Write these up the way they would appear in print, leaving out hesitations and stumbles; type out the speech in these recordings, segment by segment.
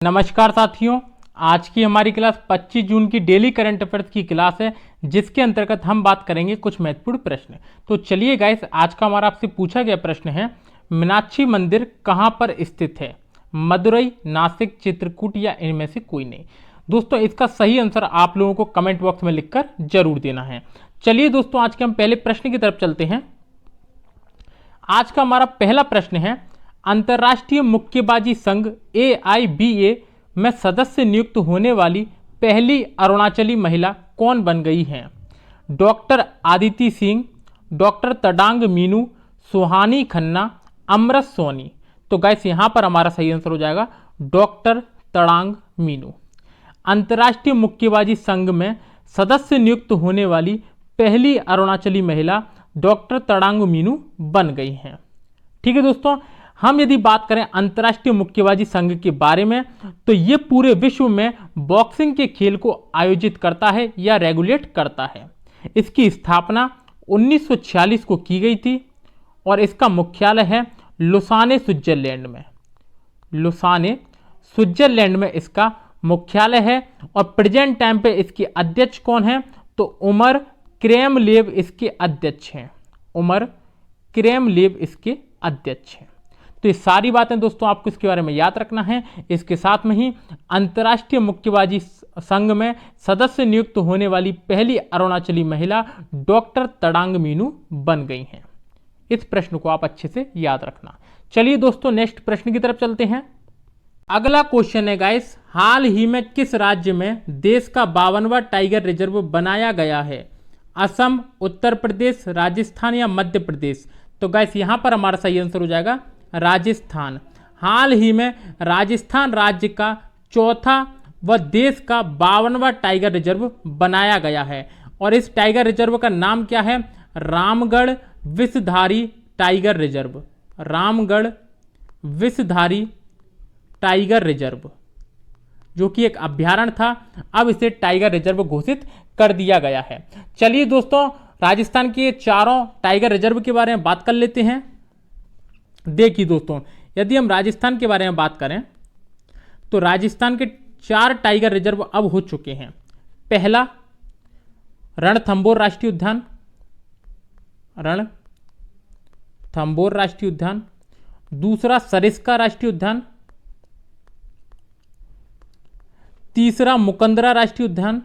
नमस्कार साथियों, आज की हमारी क्लास 25 जून की डेली करंट अफेयर्स की क्लास है, जिसके अंतर्गत हम बात करेंगे कुछ महत्वपूर्ण प्रश्न। तो चलिए गाइस, आज का हमारा आपसे पूछा गया प्रश्न है, मीनाक्षी मंदिर कहां पर स्थित है? मदुरई, नासिक, चित्रकूट या इनमें से कोई नहीं। दोस्तों, इसका सही आंसर आप लोगों को कमेंट बॉक्स में लिखकर जरूर देना है। चलिए दोस्तों, आज के हम पहले प्रश्न की तरफ चलते हैं। आज का हमारा पहला प्रश्न है, अंतर्राष्ट्रीय मुक्केबाजी संघ AIBA में सदस्य नियुक्त होने वाली पहली अरुणाचली महिला कौन बन गई हैं? डॉक्टर आदिति सिंह, डॉक्टर तडांग मीनू, सुहानी खन्ना, अमृत सोनी। तो गाइस, यहां पर हमारा सही आंसर हो जाएगा डॉक्टर तडांग मीनू। अंतर्राष्ट्रीय मुक्केबाजी संघ में सदस्य नियुक्त होने वाली पहली अरुणाचली महिला डॉक्टर तडांग मीनू बन गई हैं। ठीक है दोस्तों, हम यदि बात करें अंतर्राष्ट्रीय मुक्केबाजी संघ के बारे में, तो यह पूरे विश्व में बॉक्सिंग के खेल को आयोजित करता है या रेगुलेट करता है। इसकी स्थापना 1946 को की गई थी और इसका मुख्यालय है लुसाने, स्विट्जरलैंड में। लुसाने, स्विट्जरलैंड में इसका मुख्यालय है। और प्रेजेंट टाइम पे इसके अध्यक्ष कौन है? तो उमर क्रेमलेव इसके अध्यक्ष हैं। उमर क्रेमलेव इसके अध्यक्ष हैं। तो ये सारी बातें दोस्तों आपको इसके बारे में याद रखना है। इसके साथ में ही अंतर्राष्ट्रीय मुक्केबाजी संघ में सदस्य नियुक्त होने वाली पहली अरुणाचली महिला डॉक्टर तडांग मीनू बन गई हैं। इस प्रश्न को आप अच्छे से याद रखना। चलिए दोस्तों, नेक्स्ट प्रश्न की तरफ चलते हैं। अगला क्वेश्चन है गाइस, हाल ही में किस राज्य में देश का 52वां टाइगर रिजर्व बनाया गया है? असम, उत्तर प्रदेश, राजस्थान या मध्य प्रदेश? तो गाइस, यहां पर हमारा सही आंसर हो जाएगा राजस्थान। हाल ही में राजस्थान राज्य का चौथा व देश का 52वां टाइगर रिजर्व बनाया गया है। और इस टाइगर रिजर्व का नाम क्या है? Ramgarh Vishdhari tiger reserve. Ramgarh Vishdhari tiger reserve, जो कि एक अभ्यारण्य था, अब इसे टाइगर रिजर्व घोषित कर दिया गया है। चलिए दोस्तों, राजस्थान के चारों टाइगर रिजर्व के बारे में बात कर लेते हैं। देखिए दोस्तों, यदि हम राजस्थान के बारे में बात करें तो राजस्थान के 4 टाइगर रिजर्व अब हो चुके हैं। पहला रणथंभौर राष्ट्रीय उद्यान, रणथंभौर राष्ट्रीय उद्यान। दूसरा सरिस्का राष्ट्रीय उद्यान। तीसरा मुकंदरा राष्ट्रीय उद्यान,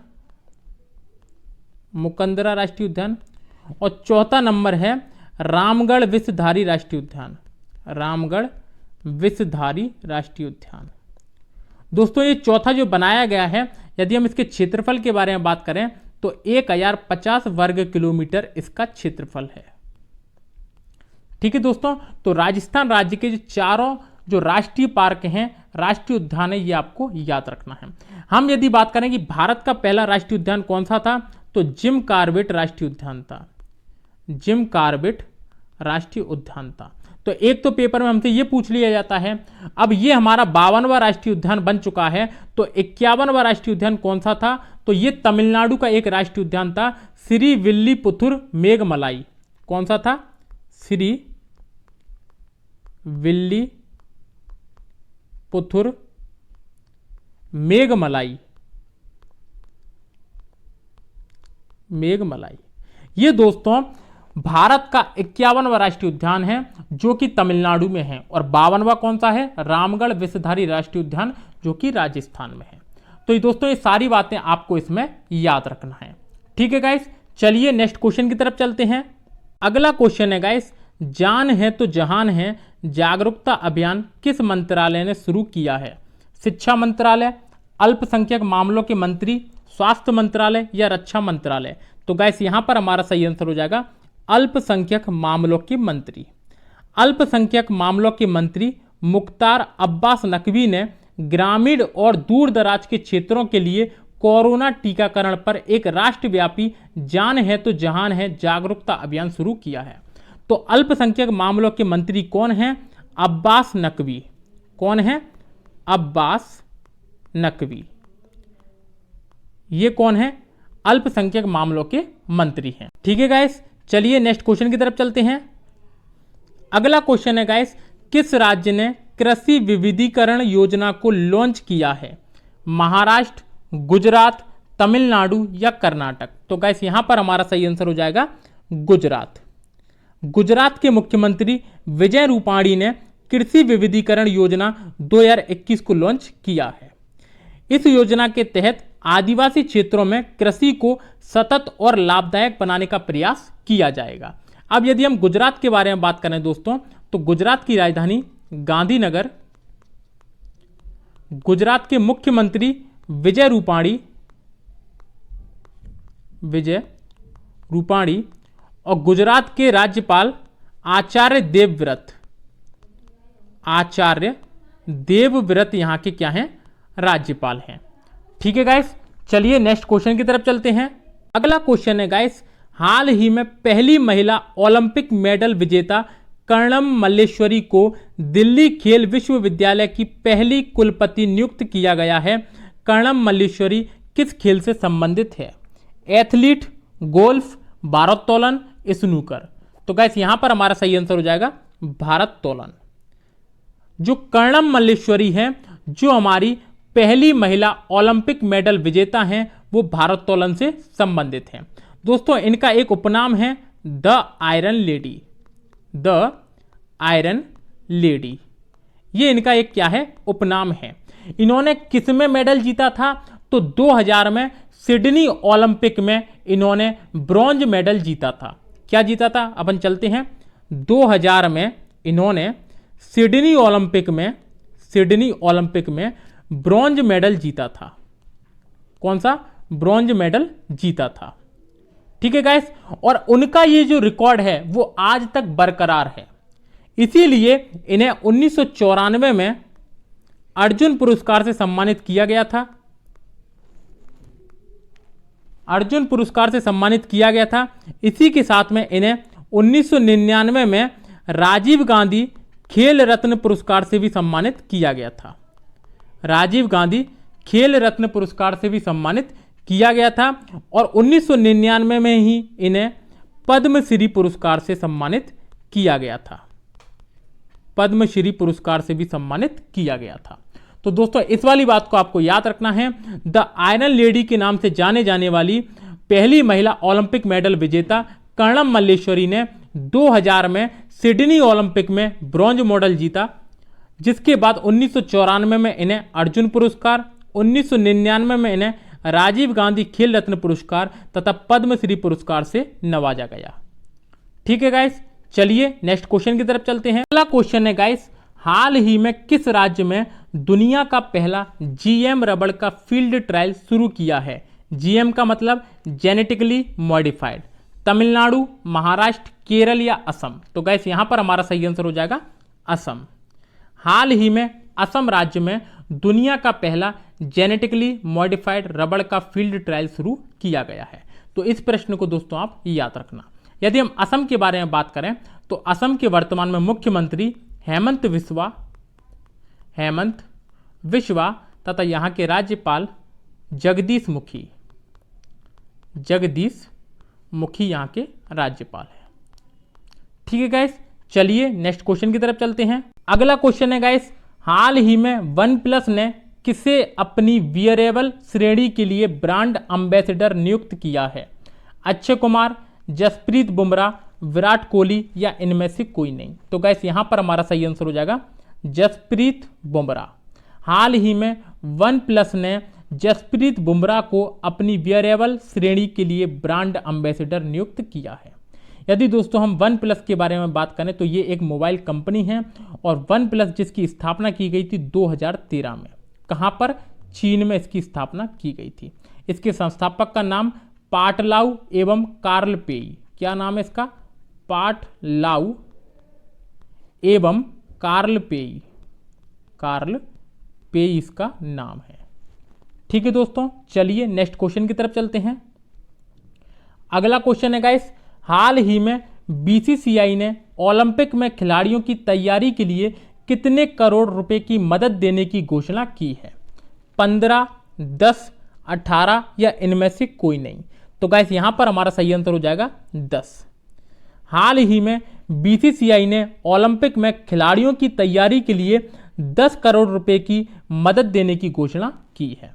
मुकंदरा राष्ट्रीय उद्यान। और चौथा नंबर है रामगढ़ विषधारी राष्ट्रीय उद्यान, रामगढ़ विषधारी राष्ट्रीय उद्यान। दोस्तों, ये चौथा जो बनाया गया है, यदि हम इसके क्षेत्रफल के बारे में बात करें तो 1050 वर्ग किलोमीटर इसका क्षेत्रफल है। ठीक है दोस्तों, तो राजस्थान राज्य के जो चारों जो राष्ट्रीय पार्क हैं, राष्ट्रीय उद्यान है, ये आपको याद रखना है। हम यदि बात करें कि भारत का पहला राष्ट्रीय उद्यान कौन सा था, तो जिम कॉर्बेट राष्ट्रीय उद्यान था। जिम कॉर्बेट राष्ट्रीय उद्यान था। तो एक तो पेपर में हमसे ये पूछ लिया जाता है। अब ये हमारा 52वां राष्ट्रीय उद्यान बन चुका है, तो 51वां राष्ट्रीय उद्यान कौन सा था? तो ये तमिलनाडु का एक राष्ट्रीय उद्यान था, श्री विल्लीपुथुर मेघमलाई। कौन सा था? श्री विल्लीपुथुर मेघमलाई, मेघमलाई। ये दोस्तों भारत का 51वां राष्ट्रीय उद्यान है, जो कि तमिलनाडु में है। और 52वां कौन सा है? रामगढ़ विषधारी राष्ट्रीय उद्यान, जो कि राजस्थान में है। तो ये दोस्तों, ये सारी बातें आपको इसमें याद रखना है। ठीक है गाइस, चलिए नेक्स्ट क्वेश्चन की तरफ चलते हैं। अगला क्वेश्चन है गाइस, जान है तो जहान है जागरूकता अभियान किस मंत्रालय ने शुरू किया है? शिक्षा मंत्रालय, अल्पसंख्यक मामलों के मंत्री, स्वास्थ्य मंत्रालय या रक्षा मंत्रालय? तो गाइस, यहां पर हमारा सही आंसर हो जाएगा अल्पसंख्यक मामलों के मंत्री। अल्पसंख्यक मामलों के मंत्री मुख्तार अब्बास नकवी ने ग्रामीण और दूर दराज के क्षेत्रों के लिए कोरोना टीकाकरण पर एक राष्ट्रव्यापी जान है तो जहान है जागरूकता अभियान शुरू किया है। तो अल्पसंख्यक मामलों के मंत्री कौन हैं? अब्बास नकवी। कौन है? अब्बास नकवी। ये कौन है? अल्पसंख्यक मामलों के मंत्री हैं। ठीक है गाइस, चलिए नेक्स्ट क्वेश्चन की तरफ चलते हैं। अगला क्वेश्चन है गाइस, किस राज्य ने कृषि विविधीकरण योजना को लॉन्च किया है? महाराष्ट्र, गुजरात, तमिलनाडु या कर्नाटक? तो गाइस यहां पर हमारा सही आंसर हो जाएगा गुजरात। गुजरात के मुख्यमंत्री विजय रूपाणी ने कृषि विविधीकरण योजना 2021 को लॉन्च किया है। इस योजना के तहत आदिवासी क्षेत्रों में कृषि को सतत और लाभदायक बनाने का प्रयास किया जाएगा। अब यदि हम गुजरात के बारे में बात करें दोस्तों, तो गुजरात की राजधानी गांधीनगर, गुजरात के मुख्यमंत्री विजय रूपाणी और गुजरात के राज्यपाल आचार्य देवव्रत यहां के क्या हैं? राज्यपाल हैं। ठीक है गाइस, चलिए नेक्स्ट क्वेश्चन की तरफ चलते हैं। अगला क्वेश्चन है गाइस, हाल ही में पहली महिला ओलंपिक मेडल विजेता कर्णम मल्लेश्वरी को दिल्ली खेल विश्वविद्यालय की पहली कुलपति नियुक्त किया गया है। कर्णम मल्लेश्वरी किस खेल से संबंधित है? एथलीट, गोल्फ, भारोत्तोलन, स्नूकर? तो गाइस यहां पर हमारा सही आंसर हो जाएगा भारोत्तोलन। जो कर्णम मल्लेश्वरी हैं, जो हमारी पहली महिला ओलंपिक मेडल विजेता हैं, वो भारोत्तोलन से संबंधित हैं। दोस्तों इनका एक उपनाम है द आयरन लेडी। ये इनका एक क्या है? उपनाम है। इन्होंने किस में मेडल जीता था? तो 2000 में सिडनी ओलंपिक में इन्होंने ब्रॉन्ज मेडल जीता था। क्या जीता था? अपन चलते हैं। 2000 में इन्होंने सिडनी ओलंपिक में ब्रॉन्ज मेडल जीता था। कौन सा? ब्रॉन्ज मेडल जीता था। ठीक है गाइस, और उनका ये जो रिकॉर्ड है वो आज तक बरकरार है। इसीलिए इन्हें 1994 में अर्जुन पुरस्कार से सम्मानित किया गया था। अर्जुन पुरस्कार से सम्मानित किया गया था। इसी के साथ में इन्हें 1999 में राजीव गांधी खेल रत्न पुरस्कार से भी सम्मानित किया गया था। राजीव गांधी खेल रत्न पुरस्कार से भी सम्मानित किया गया था और 1999 में ही इन्हें पद्मश्री पुरस्कार से सम्मानित किया गया था। पद्मश्री पुरस्कार से भी सम्मानित किया गया था। तो दोस्तों इस वाली बात को आपको याद रखना है। द आयरन लेडी के नाम से जाने जाने वाली पहली महिला ओलंपिक मेडल विजेता कर्णम मल्लेश्वरी ने 2000 में सिडनी ओलंपिक में ब्रॉन्ज मेडल जीता, जिसके बाद 1994 में इन्हें अर्जुन पुरस्कार, 1999 में इन्हें राजीव गांधी खेल रत्न पुरस्कार तथा पद्मश्री पुरस्कार से नवाजा गया। ठीक है गाइस, चलिए नेक्स्ट क्वेश्चन की तरफ चलते हैं। अगला क्वेश्चन है गाइस, हाल ही में किस राज्य में दुनिया का पहला जीएम रबड़ का फील्ड ट्रायल शुरू किया है? जीएम का मतलब जेनेटिकली मॉडिफाइड। तमिलनाडु, महाराष्ट्र, केरल या असम? तो गाइस यहां पर हमारा सही आंसर हो जाएगा असम। हाल ही में असम राज्य में दुनिया का पहला जेनेटिकली मॉडिफाइड रबड़ का फील्ड ट्रायल शुरू किया गया है। तो इस प्रश्न को दोस्तों आप याद रखना। यदि हम असम के बारे में बात करें तो असम के वर्तमान में मुख्यमंत्री हेमंत विश्वा तथा यहाँ के राज्यपाल जगदीश मुखी यहाँ के राज्यपाल है। ठीक है गाइस, चलिए नेक्स्ट क्वेश्चन की तरफ चलते हैं। अगला क्वेश्चन है गाइस, हाल ही में वन प्लस ने किसे अपनी वियरेबल श्रेणी के लिए ब्रांड एम्बेसडर नियुक्त किया है? अक्षय कुमार, जसप्रीत बुमराह, विराट कोहली या इनमें से कोई नहीं? तो गाइस यहां पर हमारा सही आंसर हो जाएगा जसप्रीत बुमराह। हाल ही में वन प्लस ने जसप्रीत बुमराह को अपनी वियरेबल श्रेणी के लिए ब्रांड एम्बेसडर नियुक्त किया है। यदि दोस्तों हम वन प्लस के बारे में बात करें तो ये एक मोबाइल कंपनी है और वन प्लस जिसकी स्थापना की गई थी 2013 में। कहां पर? चीन में इसकी स्थापना की गई थी। इसके संस्थापक का नाम पाटलाउ एवं कार्ल पेई। क्या नाम है इसका? पाटलाउ एवं कार्ल पेई इसका नाम है। ठीक है दोस्तों, चलिए नेक्स्ट क्वेश्चन की तरफ चलते हैं। अगला क्वेश्चन है गाइस, हाल ही में बीसीसीआई ने ओलंपिक में खिलाड़ियों की तैयारी के लिए कितने करोड़ रुपए की मदद देने की घोषणा की है? 15, 10, 18 या इनमें से कोई नहीं? तो गाइस यहां पर हमारा सही आंसर हो जाएगा 10। हाल ही में बीसीसीआई ने ओलंपिक में खिलाड़ियों की तैयारी के लिए 10 करोड़ रुपए की मदद देने की घोषणा की है।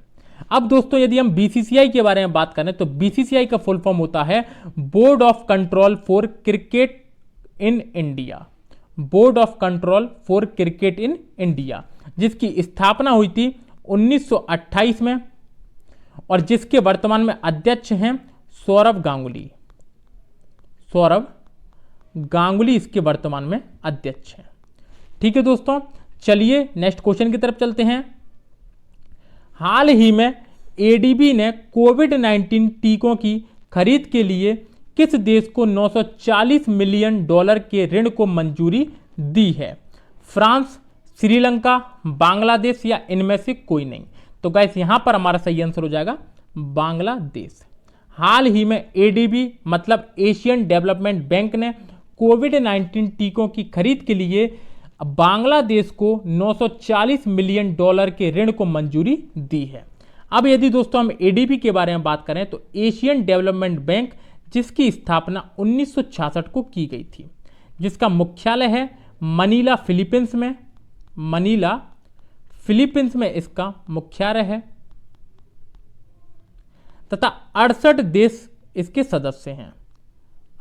अब दोस्तों यदि हम बीसीसीआई के बारे में बात करें तो बीसीसीआई का फुल फॉर्म होता है board of control for cricket in India. Board of control for cricket in India, जिसकी स्थापना हुई थी 1928 में और जिसके वर्तमान में अध्यक्ष हैं सौरव गांगुली। सौरव गांगुली इसके वर्तमान में अध्यक्ष हैं। ठीक है दोस्तों, चलिए नेक्स्ट क्वेश्चन की तरफ चलते हैं। हाल ही में एडीबी ने कोविड-19 टीकों की खरीद के लिए किस देश को 940 मिलियन डॉलर के ऋण को मंजूरी दी है? फ्रांस, श्रीलंका, बांग्लादेश या इनमें से कोई नहीं। तो गाइस यहां पर हमारा सही आंसर हो जाएगा बांग्लादेश। हाल ही में एडीबी मतलब एशियन डेवलपमेंट बैंक ने कोविड-19 टीकों की खरीद के लिए बांग्लादेश को 940 मिलियन डॉलर के ऋण को मंजूरी दी है। अब यदि दोस्तों हम एडीबी के बारे में बात करें तो एशियन डेवलपमेंट बैंक, जिसकी स्थापना 1966 को की गई थी, जिसका मुख्यालय है मनीला, फिलीपींस में। मनीला, फिलीपींस में इसका मुख्यालय है तथा 68 देश इसके सदस्य हैं।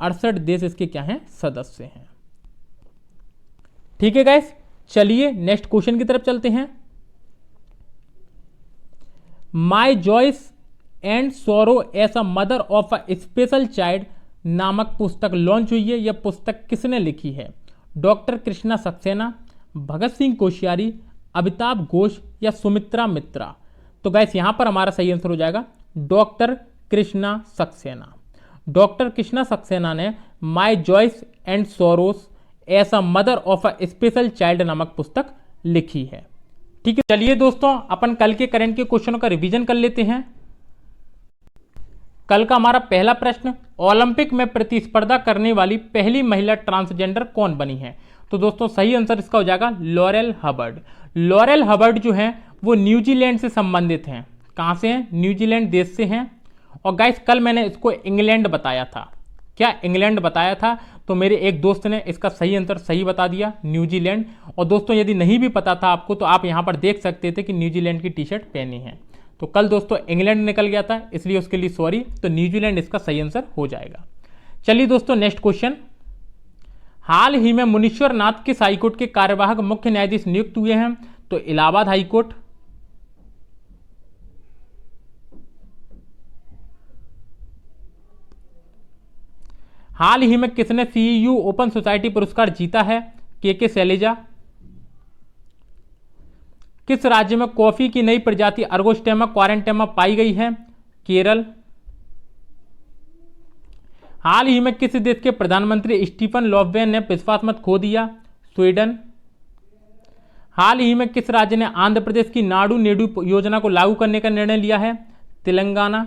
68 देश इसके क्या हैं? सदस्य हैं। ठीक है गाइस, चलिए नेक्स्ट क्वेश्चन की तरफ चलते हैं। My joys and sorrow as a mother of a special child नामक पुस्तक लॉन्च हुई है। यह पुस्तक किसने लिखी है? डॉक्टर कृष्णा सक्सेना, भगत सिंह कोश्यारी, अमिताभ घोष या सुमित्रा मित्रा। तो गाइस यहां पर हमारा सही आंसर हो जाएगा डॉक्टर कृष्णा सक्सेना। डॉक्टर कृष्णा सक्सेना ने my joys and sorrows as a mother of a special child नामक पुस्तक लिखी है। ठीक है, चलिए दोस्तों अपन कल के करंट के क्वेश्चनों का रिवीजन कर लेते हैं। कल का हमारा पहला प्रश्न, ओलंपिक में प्रतिस्पर्धा करने वाली पहली महिला ट्रांसजेंडर कौन बनी है? तो दोस्तों सही आंसर इसका हो जाएगा लॉरेल हबर्ड। लॉरेल हबर्ड जो है वो न्यूजीलैंड से संबंधित हैं। कहां से हैं? न्यूजीलैंड देश से हैं। और गाइस कल मैंने इसको इंग्लैंड बताया था। क्या इंग्लैंड बताया था? तो मेरे एक दोस्त ने इसका सही आंसर सही बता दिया, न्यूजीलैंड। और दोस्तों यदि नहीं भी पता था आपको तो आप यहां पर देख सकते थे कि न्यूजीलैंड की टी शर्ट पहनी है। तो कल दोस्तों इंग्लैंड निकल गया था, इसलिए उसके लिए सॉरी। तो न्यूजीलैंड इसका सही आंसर हो जाएगा। चलिए दोस्तों नेक्स्ट क्वेश्चन। हाल ही में मुनीश्वर नाथ किस हाईकोर्ट के कार्यवाहक मुख्य न्यायाधीश नियुक्त हुए हैं? तो इलाहाबाद हाईकोर्ट, हाल ही में किसने सीयू ओपन सोसाइटी पुरस्कार जीता है? के शैलेजा। किस राज्य में कॉफी की नई प्रजाति अर्गोस्टेमा क्वारेंटेमा पाई गई है? केरल। हाल ही में किस देश के प्रधानमंत्री स्टीफन लोवेन ने विश्वास मत खो दिया? स्वीडन। हाल ही में किस राज्य ने आंध्र प्रदेश की नाडु नेडू योजना को लागू करने का निर्णय लिया है? Telangana.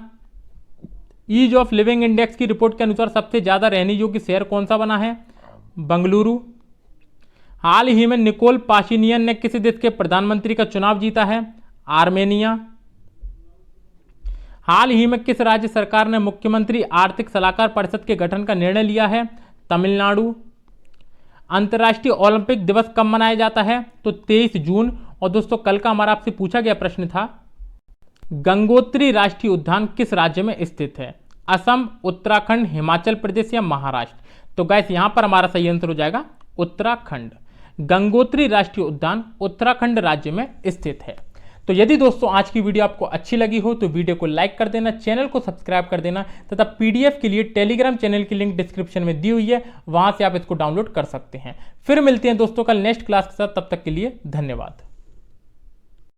Ease of living index की रिपोर्ट के अनुसार सबसे ज्यादा रहने योग्य शहर कौन सा बना है? बंगलुरु। हाल ही में निकोल पाशिनियन ने किस देश के प्रधानमंत्री का चुनाव जीता है? आर्मेनिया। हाल ही में किस राज्य सरकार ने मुख्यमंत्री आर्थिक सलाहकार परिषद के गठन का निर्णय लिया है? तमिलनाडु। अंतर्राष्ट्रीय ओलंपिक दिवस कब मनाया जाता है? तो 23 जून। और दोस्तों कल का हमारा आपसे पूछा गया प्रश्न था, गंगोत्री राष्ट्रीय उद्यान किस राज्य में स्थित है? असम, उत्तराखंड, हिमाचल प्रदेश या महाराष्ट्र? तो गाइस यहां पर हमारा सही आंसर हो जाएगा उत्तराखंड। गंगोत्री राष्ट्रीय उद्यान उत्तराखंड राज्य में स्थित है। तो यदि दोस्तों आज की वीडियो आपको अच्छी लगी हो तो वीडियो को लाइक कर देना, चैनल को सब्सक्राइब कर देना तथा पीडीएफ के लिए टेलीग्राम चैनल की लिंक डिस्क्रिप्शन में दी हुई है, वहां से आप इसको डाउनलोड कर सकते हैं। फिर मिलते हैं दोस्तों कल नेक्स्ट क्लास के साथ, तब तक के लिए धन्यवाद।